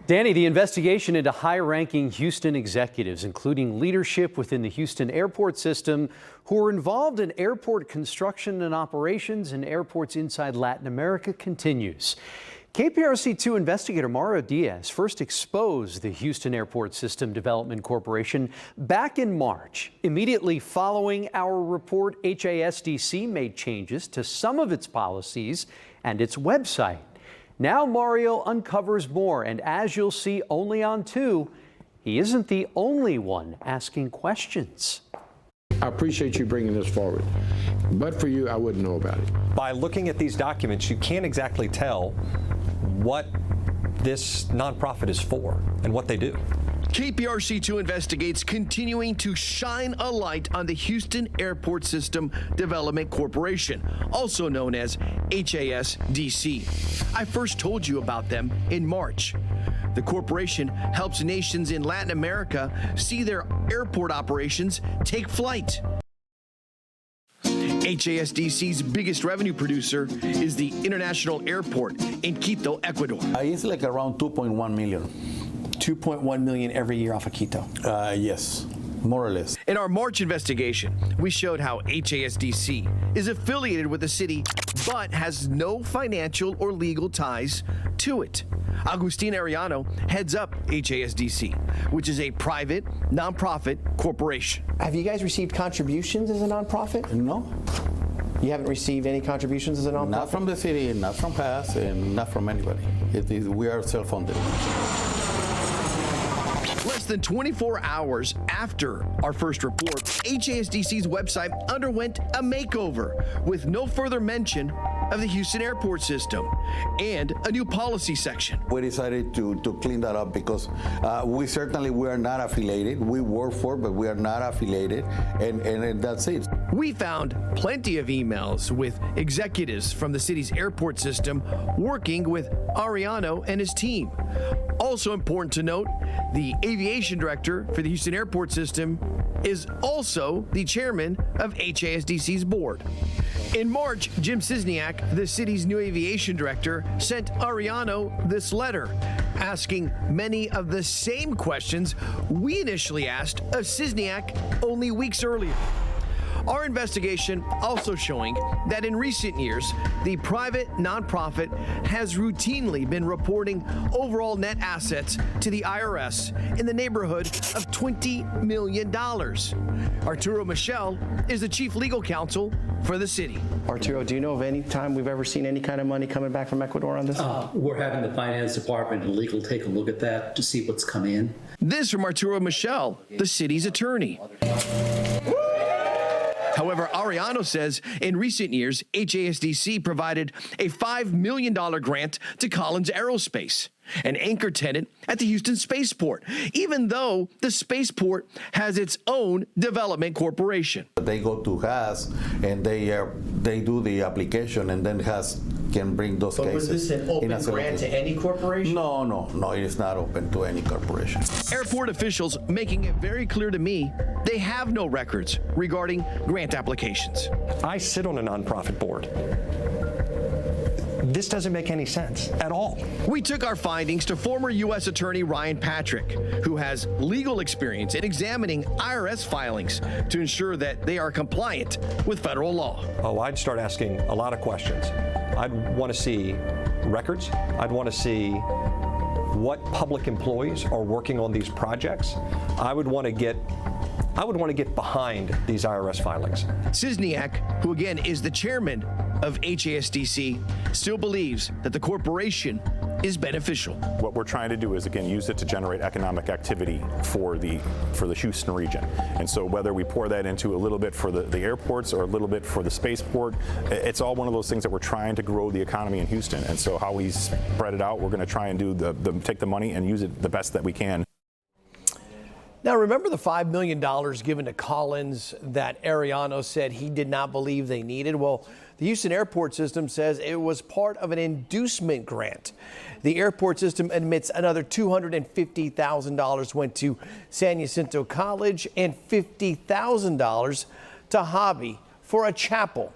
Danny, the investigation into high-ranking Houston executives, including leadership within the Houston airport system, who are involved in airport construction and operations in airports inside Latin America, continues. KPRC 2 investigator Mario Diaz first exposed the Houston Airport System Development Corporation back in March. Immediately following our report, HASDC made changes to some of its policies and its website. Now Mario uncovers more, and as you'll see only on 2, he isn't the only one asking questions. I appreciate you bringing this forward, but for you, I wouldn't know about it. By looking at these documents, you can't exactly tell what this nonprofit is for and what they do. KPRC 2 investigates, continuing to shine a light on the Houston Airport System Development Corporation, also known as HASDC. I first told you about them in March. The corporation helps nations in Latin America see their airport operations take flight. HASDC's biggest revenue producer is the International Airport in Quito, Ecuador. It's like around 2.1 million. 2.1 million every year off of Quito? Yes, more or less. In our March investigation, we showed how HASDC is affiliated with the city but has no financial or legal ties to it. Agustin Arellano heads up HASDC, which is a private, nonprofit corporation. Have you guys received contributions as a nonprofit? No. You haven't received any contributions as a nonprofit? Not from the city, not from HAS, and not from anybody. We are self-funded. Less than 24 hours after our first report, HASDC's website underwent a makeover with no further mention of the Houston Airport System and a new policy section. We decided to clean that up because we are not affiliated. We work for, but we are not affiliated, and that's it. We found plenty of emails with executives from the city's airport system working with Arellano and his team. Also important to note, the aviation director for the Houston Airport System is also the chairman of HASDC's board. In March, Jim Cisniak, the city's new aviation director, sent Arellano this letter, asking many of the same questions we initially asked of Cisniak only weeks earlier. Our investigation also showing that in recent years, the private nonprofit has routinely been reporting overall net assets to the IRS in the neighborhood of $20 million. Arturo Michel is the chief legal counsel for the city. Arturo, do you know of any time we've ever seen any kind of money coming back from Ecuador on this? We're having the finance department and legal take a look at that to see what's come in. This from Arturo Michel, the city's attorney. However, Arellano says in recent years, HASDC provided a $5 million grant to Collins Aerospace, an anchor tenant at the Houston Spaceport, even though the spaceport has its own development corporation. They go to HAS and they do the application, and then HAS can bring those cases. But was this an open grant to any corporation? No, it is not open to any corporation. Airport officials making it very clear to me they have no records regarding grant applications. I sit on a nonprofit board. This doesn't make any sense at all. We took our findings to former U.S. Attorney Ryan Patrick, who has legal experience in examining IRS filings to ensure that they are compliant with federal law. Oh, I'd start asking a lot of questions. I'd want to see records. I'd want to see what public employees are working on these projects. I would want to get behind these IRS filings. Cisniak, who again is the chairman of HASDC, still believes that the corporation is beneficial. What we're trying to do is, again, use it to generate economic activity for the Houston region. And so whether we pour that into a little bit for the airports or a little bit for the spaceport, it's all one of those things that we're trying to grow the economy in Houston. And so how we spread it out, we're going to try and do take the money and use it the best that we can. Now, remember the $5 million given to Collins that Arellano said he did not believe they needed? Well, the Houston Airport System says it was part of an inducement grant. The airport system admits another $250,000 went to San Jacinto College and $50,000 to Hobby for a chapel.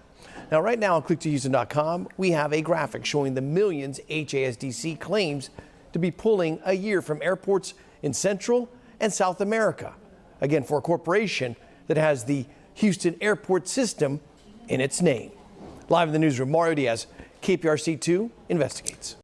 Now, right now on click2houston.com, we have a graphic showing the millions HASDC claims to be pulling a year from airports in Central and South America. Again, for a corporation that has the Houston Airport System in its name. Live in the newsroom, Mario Diaz, KPRC 2 investigates.